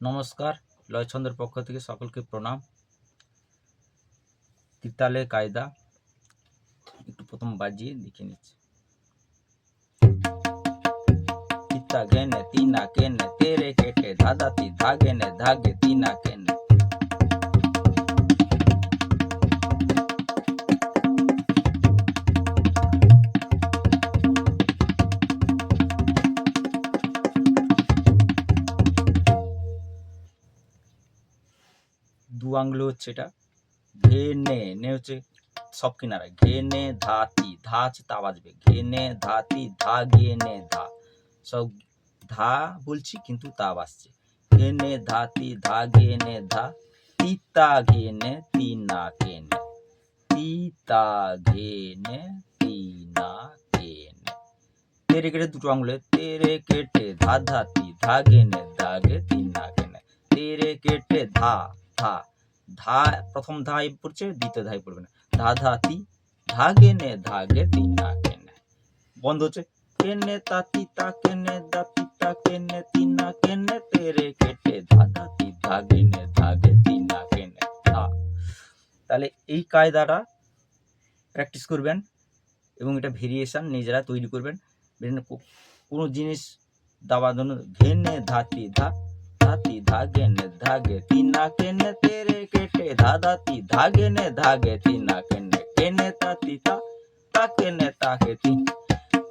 নমস্কার, লয়ছন্দের পক্ষ থেকে সকলকে প্রণাম। তিতালে কায়দা একটু প্রথম বাজিয়ে দেখে নিচ্ছি। তিতা গেনে তিনা কেনে তেরে কেটে ধাদাতি ধাগেনে ধাগে তিনা কেনে। দু আঙ্গুল হচ্ছে এটা। ঘেনে নে হচ্ছে সব কিনারায়। ঘেনে ধাতি ধা আছে তা বাজবে। ঘেনে ধাতি ধা গেনে ধা সব ধা বলছি কিন্তু তা বাজছে। ঘেনে ধাতি ধা গেনে ধা তিতা ঘেনে তিনা কেনে। তিতা ঘেনে তিনা কেনে। তেরে কেটে দুটো আঙুলে তেরে কেটে ধা ধাতি ধা গেনে ধাগে তিনা কেনে। তেরে কেটে ধা ধা ধা প্রথম ধাই পড়ছে, দ্বিতীয় ধাই পড়বে না। ধা ধাতি ধা গেনে ধাগে তিনা কেনে। বন্ধ হচ্ছে কেনে তাতি তা কেনে দাতি তা কেনে তিনা কেনে তেরে কেটে ধা ধাতি ধা গেনে ধাগে তিনা কেনে। তাহলে এই কায়দাটা প্র্যাকটিস করবেন এবং এটা ভেরিয়েশন নিজেরা তৈরি করবেন। কোনো জিনিস দাবার জন্য ঘেনে ধাতি ধা ধাতি ধা গেনে ধাগে তিনা কেনে তেরে কেটে ধা ধাতি ধা গেনে ধাগে তিনা কেনে। কেনে তাতি তা তা কেনে তাকে তিন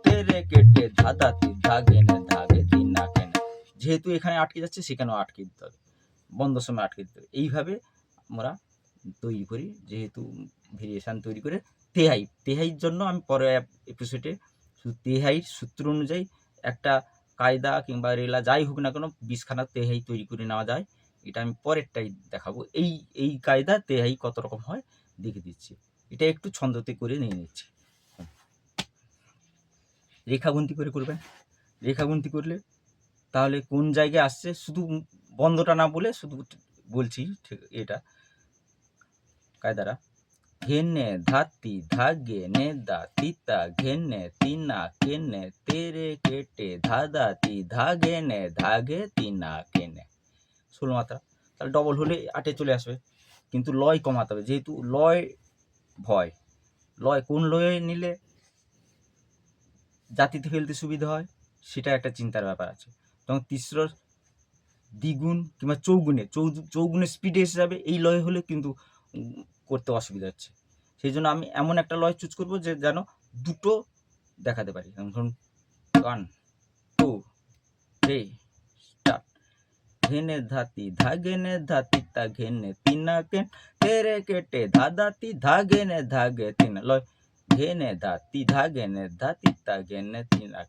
তেরে কেটে ধা ধাতি ধা গেনে ধাগে তিনা কেনে। যেহেতু এখানে আটকে যাচ্ছে সেখানেও আটকে দিতে হবে, বন্ধ সময় আটকে দিতে হবে। এইভাবে আমরা তৈরি করি। যেহেতু ভেরিয়েশন তৈরি করে তেহাইয়ের জন্য আমি পরে এপিসোডে শুধু তেহাইয়ের সূত্র অনুযায়ী একটা কায়দা কিংবা রেলা যাই হোক না কেন 20খানা তেহাই তৈরি করে নেওয়া যায়। এটা আমি পরেরটাই দেখাবো। এই কায়দা তেহাই কত রকম হয় দেখে দিচ্ছি। এটা একটু ছন্দতে করে নিয়ে নিচ্ছি। রেখাগুন্তি করে করবেন। রেখাগুন্তি করলে তাহলে কোন জায়গায় আসছে শুধু বন্ধটা না বলে শুধু বলছি ঠিক এটা কায়দাটা। ঘেনে ধাতি ধাগে নে দা তিতা ঘেনে তিনা কেনে তেরে কেটে ধা দাতি ধাগে নে ধাগে তিনা কেনে। 16 মাত্রা। তাহলে ডবল হলে 8-এ চলে আসবে, কিন্তু লয় কমাতে হবে। যেহেতু লয় ভয়, লয় কোন লয়ে নিলে জাতিতে ফেলতে সুবিধা হয় সেটা একটা চিন্তার ব্যাপার আছে। তখন তিসর দ্বিগুণ কিংবা চৌগুণের স্পিডে এসে যাবে। এই লয় হলে কিন্তু করতে অসুবিধা হচ্ছে। সেই জন্য আমি এমন একটা লয় চুজ করবো যে যেন দুটো দেখাতে পারি। ধরুন 1 2 3 স্টার্ট। ঘেনে ধাতি ধা গেনে ধাতি তা ঘেনে তিনা কেন তেরে কেটে ধা দাতি ধা গেনে ধাগে তিনা। লয় ঘেনে ধাতি ধা গেনে ধাতি তা ঘেনে তিনা।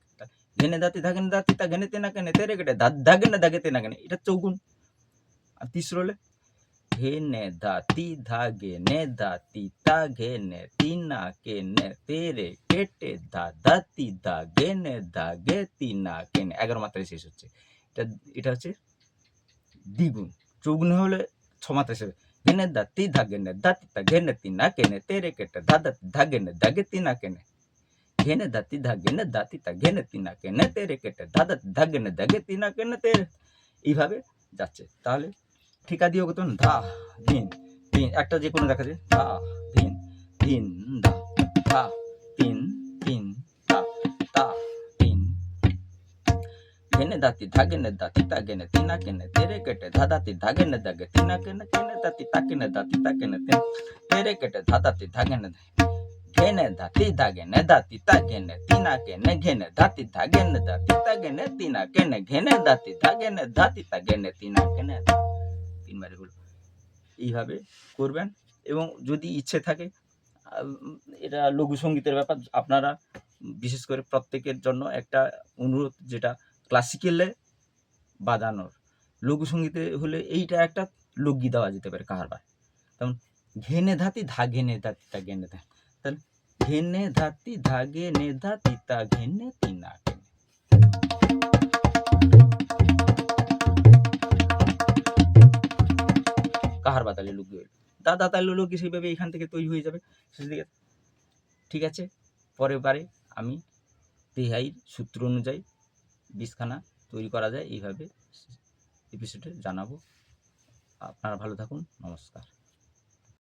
ঘেনে ধাতি ধা গেনে ধাতি তা ঘেনে তিনা কেনে তেরে কেটে ধা গেনে ধাগে তিনা কেনে। এটা চৌগুণ। আর তিসরো হলে ঘেনে ধাতি ধা গেনে ধাতি তা ঘেনে তিনা কেনে তেরে কেটে ধা ধাতি ধা গেনে ধাগে তিনা কেনে। 11 মাত্রায় শেষ হচ্ছে। এটা হচ্ছে দ্বিগুণ। চৌগুণ হলে 6 মাত্রায় শেষ হবে। ঘেনে ধাতি ধা গেনে ধাতি তা ঘেনে তিনা কেনে তেরে কেটে ধা ধাতি ধা গেনে ধাগে তিনা কেনে। ঘেনে ধাতি ধা গেনে ধাতি তা ঘেনে তিনা কেনে তেরে কেটে ধা ধাতি ধা গেনে ধাগে তিনা কেনে তেরে। এইভাবে যাচ্ছে। তাহলে ঠিকা দিয়ে করতেন ধা ধিন ধিন, একটা যে কোনো দেখা যায়। ধা ধিন ধিন ধা ধা তিন তিন তা তা তিন। ঘেনে দাতি ধাগেনে দাতি তাগেনে তিনা কেনে তেরে কেটে ধা দাতি ধাগেনে দাগে তিনা কেনে কেনে দাতি তাকেনে দাতি তাকেনে তিন তেরে কেটে ধা দাতি ধাগেনে ঘেনে ধাতি ধাগেনে দাতি তাগেনে তিনা কেনে ঘেনে ধাতি ধাগেনে দাতি তাগেনে তিনা কেনে ঘেনে দাতি ধাগেনে ধাতি তাগেনে তিনা কেনে। 3 বারে হলো। এইভাবে করবেন। এবং যদি ইচ্ছে থাকে, এটা লঘু সঙ্গীতের ব্যাপার, আপনারা বিশেষ করে প্রত্যেকের জন্য একটা অনুরোধ, যেটা ক্লাসিক্যালে বাজানোর, লঘু সঙ্গীতে হলে এইটা একটা লোকগীত দেওয়া যেতে পারে কাহারবার। তেমন ঘেনে ধাতি ধা ঘেনে ধাতি তা ঘেনে ধা, তাহলে ঘেনে ধাতি ধা ঘেনে ধাতি তা ঘেনে তিনা কেনে। কাহারবা তাহলে লোক দাদা তাহলে লোক সেইভাবে এখান থেকে তৈরি হয়ে যাবে শেষের দিকে। ঠিক আছে, পরের বারে আমি তেহাইয়ের সূত্র অনুযায়ী 20খানা তৈরি করা যায় এইভাবে এপিসোডে জানাবো। আপনারা ভালো থাকুন, নমস্কার।